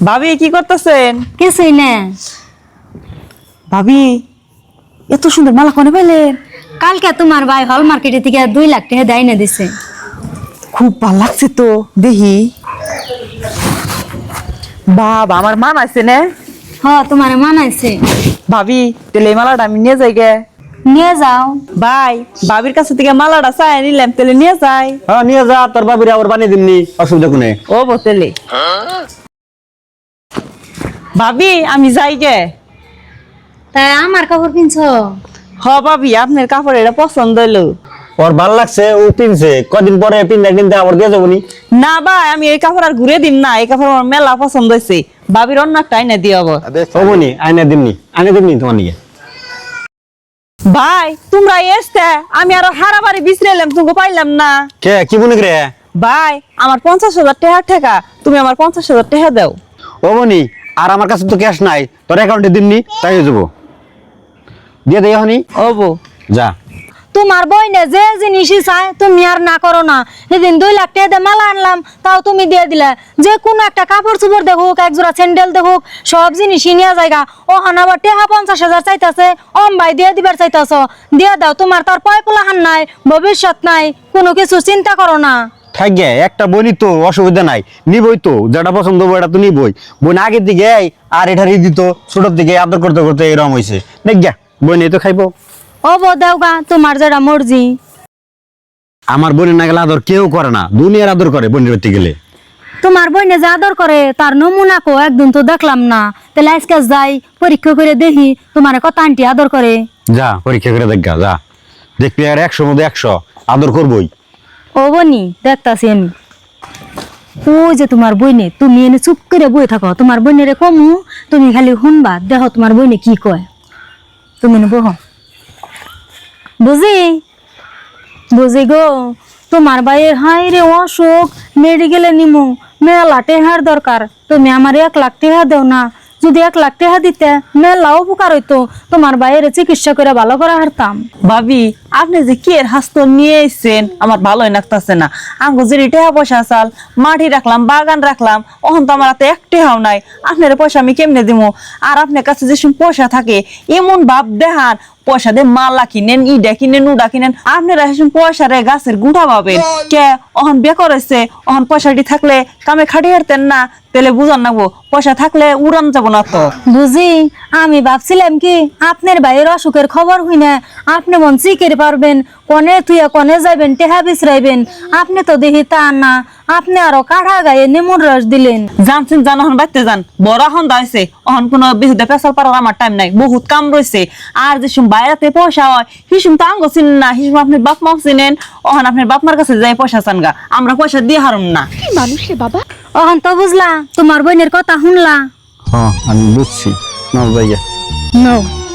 ভাবি কি করতেছেন? কিছুই না। ভাবি এত সুন্দর মালা কোনে পেলেন? কালকে তোমার ভাই হল মার্কেটে থেকে 2 লাখ টাকা দেয় না দিছে। খুব ভালো লাগছে তো দেখি। বাবা আমার মান আছে না? তোমার মানাইছে। ভাবি তাহলে এই মালাটা আমি নিয়ে যাই গে। নিয়ে যাও। ভাই ভাবির কাছে থেকে মালাটা চাই নিলাম, তাহলে নিয়ে যাই। হ্যাঁ নিয়ে যা, তোর বাবির আবার বানিয়ে দিমনি, অসুবিধা কোনে। ও বোতলে ভাবি আমি যাই গে। তাই আমার কাপড় কিনছো? ভাবি আপনার কাপড় এটা পছন্দ হলো। ওর ভাল লাগছে, ও কিনছে, কদিন পরে পিনতে কিনতে আবার দিয়ে যাবো নি। না ভাই আমি এই কাপড় আর ঘুরে দিন না, এই কাপড় আমার মেলা পছন্দ হয়েছে। ভাবির অন্য একটা আইনা দিয়ে হবো। হবনি, আইনে দিমনি তোমার নিয়ে। ভাই তোমরা এসতে আমি আরো হারাবারি বিছরাইলাম, তুমি পাইলাম না। কে কি মনে করে? ভাই আমার 50,000 টাকা, তুমি আমার 50,000 টাকা দাও। হবনি, আর আমার কাছে তো ক্যাশ নাই, তোর অ্যাকাউন্টে দিমনি, তাই হয়ে যাবো। দিয়ে দেই হনি। ওবো যা। তোমার বইনে যে জিনিসই চায় তুমি আর না করো না। সেদিন 2 লাখ টাকা দিয়ে মালা আনলাম, তাও তুমি দিয়ে দিলে। যে কোনো একটা কাপড় চোপড় দেখুক, এক জোড়া স্যান্ডেল দেখুক, সব জিনিসই নিয়ে যায়গা। ও আবার টাকা 50,000 চাইতেছে, ভাই দিয়ে দিবার চাইতেছ, দিয়ে দাও। তোমার তার পয়পোলাহান নাই, ভবিষ্যৎ নাই, কোনো কিছু চিন্তা করো না। থাকে একটা বই তো অসুবিধা নাই, নিবই তো, যেটা পছন্দ হবো এটা তো নিবই। বোন আগের দিকে আর এটা দিত, ছোটোর দিকে আদর করতে করতে এরকম হয়েছে। দেখ গা বই নেই তো খাইবো। দেওগা, তোমার যেটা মর্জি। আমার বোনের না গেলে আদর কেউ করে না, দুনিয়ার আদর করে বোনের বাড়িতে গেলে। তোমার বইনে যা আদর করে তার নমুনা কো একদিন তো দেখলাম না। তাহলে আজকে যাই, পরীক্ষা করে দেখি তোমার কত আন্টি আদর করে। যা পরীক্ষা করে দেখ গা, যা দেখবি আর 100 মধ্যে 100 আদর করবই। বনি দেখতাছি আমি। ওই যে তোমার বইনে, তুমি এনে চুপ করে বই থাকো। তোমার বইনেরে কমু, তুমি খালি শুনবা, দেখো তোমার বইনে কি কয়। তুমি বহ বুঝি বুঝি গো। তোমার ভাইয়ের হাই রে অসুখ, মেডিকেলে নিমু, মেলা টেহার দরকার। তুমি আমার 1 লাখ টাকা দেও না। যদি 1 লাখ টাকা দিতে মেলা উপকার হইতো, তোমার ভাইয়ের চিকিৎসা করে ভালো করে হারতাম। ভাবি আপনি যে কি এর হাস্ত নিয়ে এসেছেন আমার ভালোই লাগতেছে না। আঙ্গো যে টাকা পয়সা চাল, মাটি রাখলাম, বাগান রাখলাম, অহন তো আমার হাতে 1 টাকাও নাই। আপনার পয়সা আমি কেমনে দিব? আর আপনার কাছে যে পয়সা থাকে এমন ভাব দেখান, পয়সা দিয়ে মালা কিনেন, ইডা কিনেন, উডা কিনেন। আপনারা এসব পয়সা রে গাছের গুঁড়া পাবেন কে? অহন বিয়ে করেছে, অহন পয়সাটি থাকলে কামে খাটিয়ে হারতেন না, তাহলে বুঝান নাবো। পয়সা থাকলে উড়ান যাবো না তো। বুঝি আমি ভাবছিলাম কি আপনার ভাইয়ের অসুখের খবর হই না, আপনি মন চিকের পারবেন, কনে তুইয়া কনে যাবেন, টেহা বিছরাইবেন। আপনি তো দেখি তা না, আপনি আরো কাঠা গায়ে নেমুর রস দিলেন। জানছেন জান, অহন বাইতে যান, বড় হন দাইছে। অহন কোনো বিহুদে পেশাল পারার আমার টাইম নাই, বহুত কাম রয়েছে। আর যে বাইরেতে পয়সা হয় হিসুম তো আঙ্গ চিনেন না, হিসুম আপনার বাপ মাও চিনেন। অহন আপনার বাপ মার কাছে যাই পয়সা চান গা, আমরা পয়সা দিয়ে হারুম না। মানুষ রে বাবা। অহন তো বুঝলা, তোমার বোনের কথা শুনলা। হ্যাঁ আমি বুঝছি, না ভাইয়া। No.